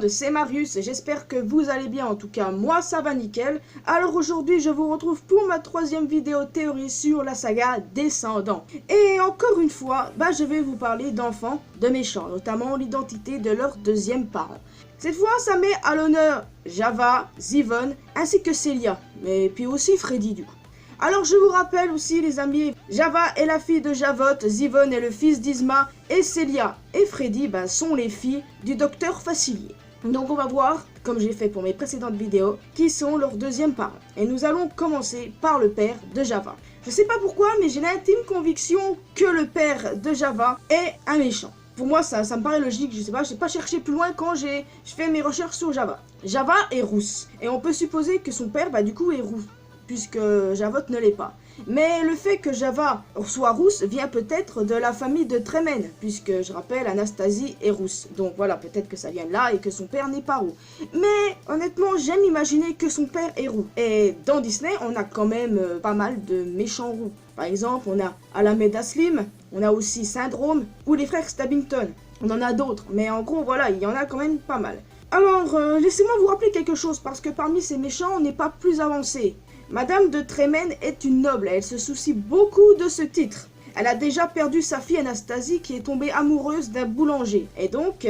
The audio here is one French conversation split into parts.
c'est Marius, j'espère que vous allez bien, en tout cas moi ça va nickel. Alors aujourd'hui je vous retrouve pour ma troisième vidéo théorie sur la saga Descendants. Et encore une fois, je vais vous parler d'enfants, de méchants, notamment l'identité de leurs deuxièmes parents. Cette fois ça met à l'honneur Java, Zevon ainsi que Celia, mais puis aussi Freddy du coup. Alors je vous rappelle aussi les amis, Java est la fille de Javot, Zevon est le fils d'Yzma et Celia et Freddy sont les filles du docteur Facilier. Donc on va voir, comme j'ai fait pour mes précédentes vidéos, qui sont leurs deuxièmes parents. Et nous allons commencer par le père de Java. Je sais pas pourquoi, mais j'ai l'intime conviction que le père de Java est un méchant. Pour moi ça me paraît logique, je sais pas, j'ai pas cherché plus loin quand je fais mes recherches sur Java. Java est rousse, et on peut supposer que son père du coup est roux, puisque Javot ne l'est pas. Mais le fait que Java soit rousse vient peut-être de la famille de Tremen, puisque je rappelle, Anastasie est rousse. Donc voilà, peut-être que ça vient de là et que son père n'est pas roux. Mais honnêtement, j'aime imaginer que son père est roux. Et dans Disney, on a quand même pas mal de méchants roux. Par exemple, on a Alameda Slim, on a aussi Syndrome, ou les frères Stabbington. On en a d'autres, mais en gros, voilà, il y en a quand même pas mal. Alors, laissez-moi vous rappeler quelque chose, parce que parmi ces méchants, on n'est pas plus avancé. Madame de Tremen est une noble, elle se soucie beaucoup de ce titre. Elle a déjà perdu sa fille Anastasie qui est tombée amoureuse d'un boulanger. Et donc,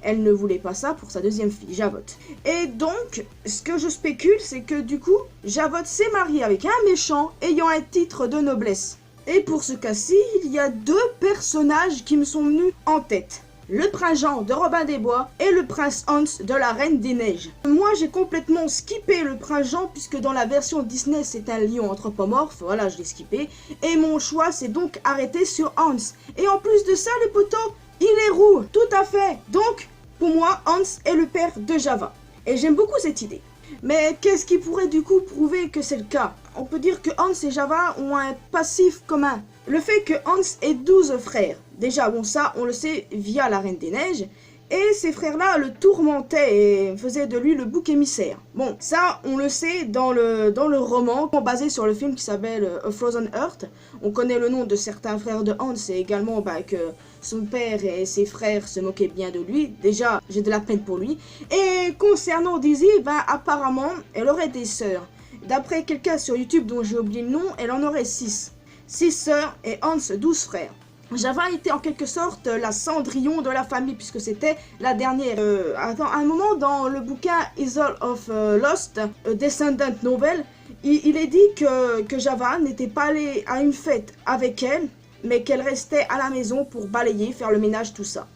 elle ne voulait pas ça pour sa deuxième fille, Javot. Et donc, ce que je spécule, c'est que du coup, Javot s'est mariée avec un méchant ayant un titre de noblesse. Et pour ce cas-ci, il y a deux personnages qui me sont venus en tête. Le prince Jean de Robin des Bois et le prince Hans de la Reine des Neiges. Moi j'ai complètement skippé le prince Jean puisque dans la version Disney c'est un lion anthropomorphe, voilà je l'ai skippé. Et mon choix s'est donc arrêté sur Hans. Et en plus de ça les potos, il est roux, tout à fait. Donc pour moi Hans est le père de Java. Et j'aime beaucoup cette idée. Mais qu'est-ce qui pourrait du coup prouver que c'est le cas? On peut dire que Hans et Java ont un passif commun. Le fait que Hans ait 12 frères. Déjà, bon ça, on le sait via la Reine des Neiges. Et ces frères-là le tourmentaient et faisaient de lui le bouc émissaire. Bon, ça, on le sait dans le roman, basé sur le film qui s'appelle A Frozen Earth. On connaît le nom de certains frères de Hans et également que son père et ses frères se moquaient bien de lui. Déjà, j'ai de la peine pour lui. Et concernant Daisy, apparemment, elle aurait des sœurs. D'après quelqu'un sur YouTube dont j'ai oublié le nom, elle en aurait 6. 6 sœurs et Hans 12 frères. Java était en quelque sorte la Cendrillon de la famille puisque c'était la dernière. À un moment dans le bouquin Isle of Lost, Descendant Novel, il est dit que Java n'était pas allée à une fête avec elle, mais qu'elle restait à la maison pour balayer, faire le ménage, tout ça.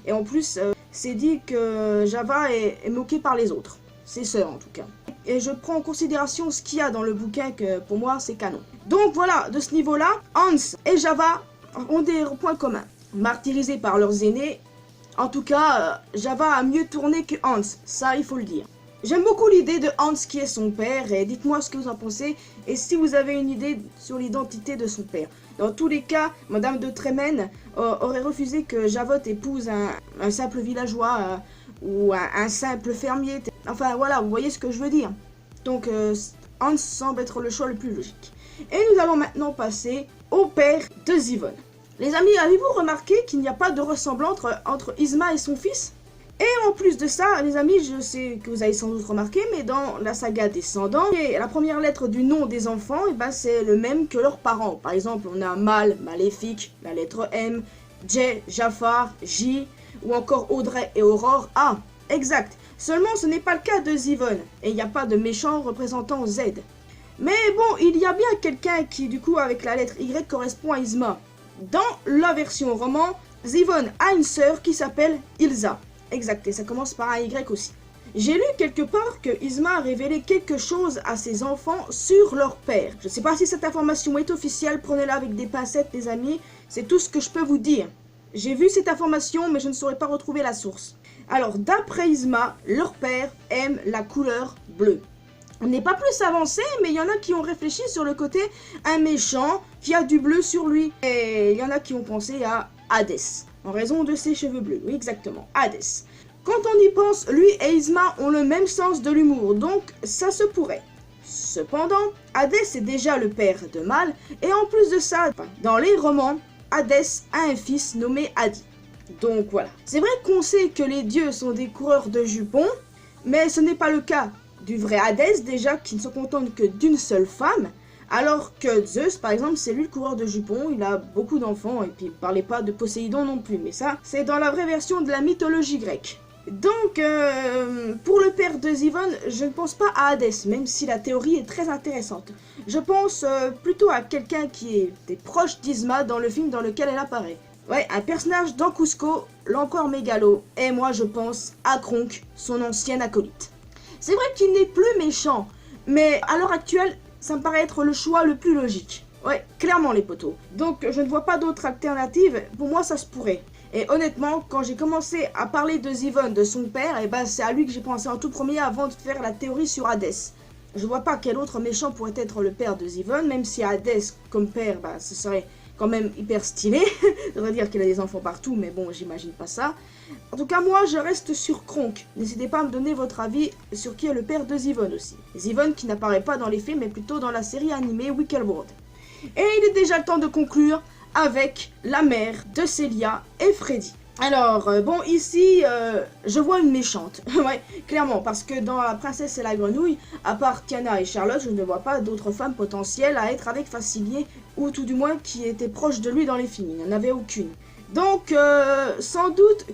Et en plus, c'est dit que Java est moquée par les autres, ses sœurs en tout cas. Et je prends en considération ce qu'il y a dans le bouquin que pour moi c'est canon. Donc voilà, de ce niveau-là, Hans et Java ont des points communs. Martyrisés par leurs aînés, en tout cas, Java a mieux tourné que Hans, ça il faut le dire. J'aime beaucoup l'idée de Hans qui est son père, et dites-moi ce que vous en pensez, et si vous avez une idée sur l'identité de son père. Dans tous les cas, Madame de Tremen aurait refusé que Javot épouse un simple villageois ou un simple fermier. Enfin voilà, vous voyez ce que je veux dire. Donc Hans semble être le choix le plus logique. Et nous allons maintenant passer au père de Zevon. Les amis, avez-vous remarqué qu'il n'y a pas de ressemblance entre Yzma et son fils? Et en plus de ça, les amis, je sais que vous avez sans doute remarqué, mais dans la saga Descendants, la première lettre du nom des enfants, c'est le même que leurs parents. Par exemple, on a Mal, Maléfique, la lettre M, Jay, Jafar, J, ou encore Audrey et Aurore, A. Exact. Seulement, ce n'est pas le cas de Zevon, et il n'y a pas de méchant représentant Z. Mais bon, il y a bien quelqu'un qui, du coup, avec la lettre Y, correspond à Yzma. Dans la version roman, Zevon a une sœur qui s'appelle Ilsa. Exact, et ça commence par un Y aussi. J'ai lu quelque part que Yzma a révélé quelque chose à ses enfants sur leur père. Je ne sais pas si cette information est officielle, prenez-la avec des pincettes, les amis. C'est tout ce que je peux vous dire. J'ai vu cette information, mais je ne saurais pas retrouver la source. Alors, d'après Yzma, leur père aime la couleur bleue. On n'est pas plus avancé, mais il y en a qui ont réfléchi sur le côté un méchant qui a du bleu sur lui. Et il y en a qui ont pensé à Hadès, en raison de ses cheveux bleus. Oui, exactement, Hadès. Quand on y pense, lui et Yzma ont le même sens de l'humour, donc ça se pourrait. Cependant, Hadès est déjà le père de Mal, et en plus de ça, dans les romans, Hadès a un fils nommé Hadi. Donc voilà. C'est vrai qu'on sait que les dieux sont des coureurs de jupons, mais ce n'est pas le cas du vrai Hadès déjà, qui ne se contente que d'une seule femme, alors que Zeus par exemple c'est lui le coureur de jupons, il a beaucoup d'enfants, et puis il parlait pas de Poséidon non plus, mais ça c'est dans la vraie version de la mythologie grecque. Donc, pour le père de Zivon, je ne pense pas à Hadès, même si la théorie est très intéressante. Je pense plutôt à quelqu'un qui était proche d'Isma dans le film dans lequel elle apparaît. Ouais, un personnage dans Cusco, l'encore mégalo, et moi je pense à Kronk, son ancien acolyte. C'est vrai qu'il n'est plus méchant, mais à l'heure actuelle, ça me paraît être le choix le plus logique. Ouais, clairement les potos. Donc je ne vois pas d'autre alternative, pour moi ça se pourrait. Et honnêtement, quand j'ai commencé à parler de Zivon, de son père, et ben c'est à lui que j'ai pensé en tout premier avant de faire la théorie sur Hadès. Je vois pas quel autre méchant pourrait être le père de Zivon, même si Hadès comme père, bah, ce serait quand même hyper stylé. Ça veut dire qu'il a des enfants partout, mais bon, j'imagine pas ça. En tout cas, moi, je reste sur Kronk. N'hésitez pas à me donner votre avis sur qui est le père de Zivon aussi. Zivon qui n'apparaît pas dans les films, mais plutôt dans la série animée Wicked World. Et il est déjà le temps de conclure avec la mère de Célia et Freddy. Alors, bon, ici, je vois une méchante. Ouais, clairement, parce que dans La Princesse et la Grenouille, à part Tiana et Charlotte, je ne vois pas d'autres femmes potentielles à être avec Facilier, ou tout du moins qui étaient proches de lui dans les films. Il n'y en avait aucune. Donc, sans doute,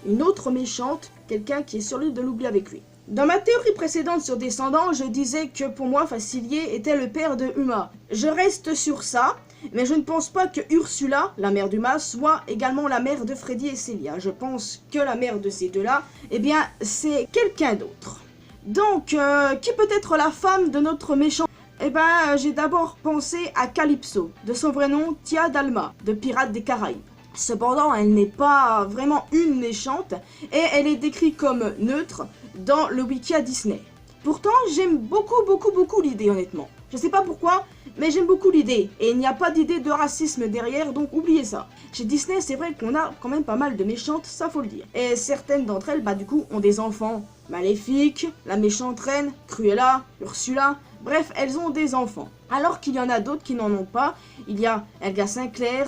une autre méchante, quelqu'un qui est sur l'île de l'oubli avec lui. Dans ma théorie précédente sur Descendants, je disais que pour moi, Facilier était le père de Uma. Je reste sur ça, mais je ne pense pas que Ursula, la mère d'Uma, soit également la mère de Freddy et Célia. Je pense que la mère de ces deux-là, eh bien, c'est quelqu'un d'autre. Donc, qui peut être la femme de notre méchant? Eh ben, j'ai d'abord pensé à Calypso, de son vrai nom Tia Dalma, de Pirates des Caraïbes. Cependant, elle n'est pas vraiment une méchante, et elle est décrite comme neutre dans le Wikia Disney. Pourtant, j'aime beaucoup l'idée, honnêtement. Je sais pas pourquoi, mais j'aime beaucoup l'idée. Et il n'y a pas d'idée de racisme derrière, donc oubliez ça. Chez Disney, c'est vrai qu'on a quand même pas mal de méchantes, ça faut le dire. Et certaines d'entre elles, bah du coup, ont des enfants. Maléfique, la méchante reine, Cruella, Ursula, bref, elles ont des enfants. Alors qu'il y en a d'autres qui n'en ont pas. Il y a Helga Sinclair,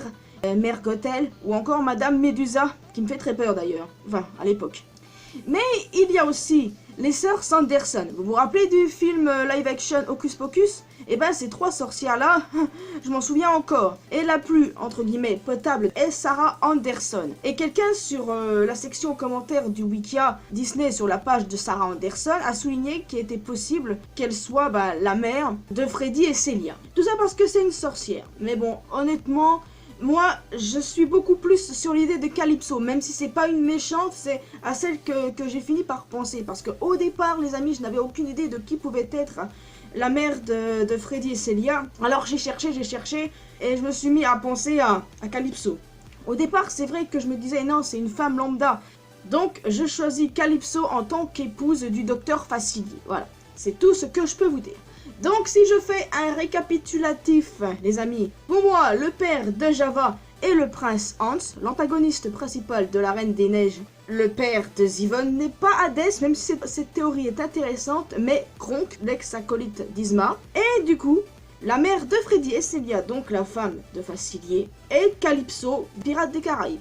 Mère Gothel, ou encore Madame Medusa, qui me fait très peur d'ailleurs. Enfin, à l'époque. Mais il y a aussi les sœurs Sanderson. Vous vous rappelez du film live action Hocus Pocus? Et ben ces trois sorcières là, je m'en souviens encore. Et la plus, entre guillemets, potable est Sarah Anderson. Et quelqu'un sur la section commentaires du Wikia Disney sur la page de Sarah Anderson a souligné qu'il était possible qu'elle soit la mère de Freddy et Célia. Tout ça parce que c'est une sorcière. Mais bon, honnêtement, moi, je suis beaucoup plus sur l'idée de Calypso, même si c'est pas une méchante, c'est à celle que j'ai fini par penser. Parce qu'au départ, les amis, je n'avais aucune idée de qui pouvait être la mère de Freddy et Célia. Alors j'ai cherché, et je me suis mis à penser à Calypso. Au départ, c'est vrai que je me disais, non, c'est une femme lambda. Donc, je choisis Calypso en tant qu'épouse du docteur Facilier. Voilà, c'est tout ce que je peux vous dire. Donc si je fais un récapitulatif, les amis, pour moi, le père de Java est le prince Hans, l'antagoniste principal de la Reine des Neiges. Le père de Zivon n'est pas Hadès, même si cette théorie est intéressante, mais Kronk, l'ex-acolyte d'Isma. Et du coup, la mère de Freddy et Célia, donc la femme de Facilier, est Calypso, pirate des Caraïbes.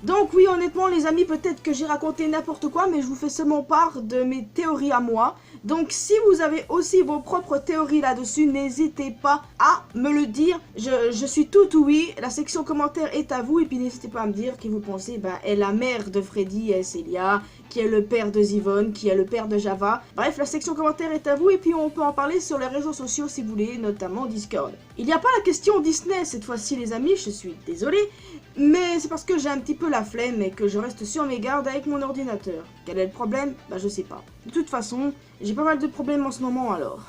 Donc oui, honnêtement les amis, peut-être que j'ai raconté n'importe quoi, mais je vous fais seulement part de mes théories à moi. Donc si vous avez aussi vos propres théories là-dessus, n'hésitez pas à me le dire. Je suis tout oui, la section commentaires est à vous. Et puis n'hésitez pas à me dire qui vous pensez est la mère de Freddy et Célia, qui est le père de Zivon, qui est le père de Java. Bref, la section commentaires est à vous et puis on peut en parler sur les réseaux sociaux si vous voulez, notamment Discord. Il n'y a pas la question Disney cette fois-ci les amis, je suis désolée, mais c'est parce que j'ai un petit peu la flemme et que je reste sur mes gardes avec mon ordinateur. Quel est le problème? Je sais pas. De toute façon, j'ai pas mal de problèmes en ce moment alors.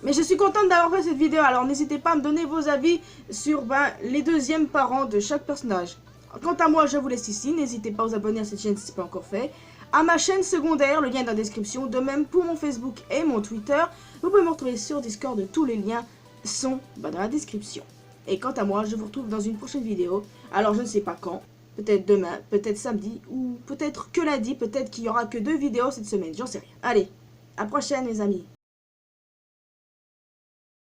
Mais je suis contente d'avoir fait cette vidéo, alors n'hésitez pas à me donner vos avis sur les deuxièmes parents de chaque personnage. Quant à moi, je vous laisse ici, n'hésitez pas à vous abonner à cette chaîne si ce n'est pas encore fait. À ma chaîne secondaire, le lien est dans la description, de même pour mon Facebook et mon Twitter. Vous pouvez me retrouver sur Discord, tous les liens sont dans la description. Et quant à moi, je vous retrouve dans une prochaine vidéo. Alors je ne sais pas quand, peut-être demain, peut-être samedi, ou peut-être que lundi, peut-être qu'il y aura que 2 vidéos cette semaine, j'en sais rien. Allez, à la prochaine les amis.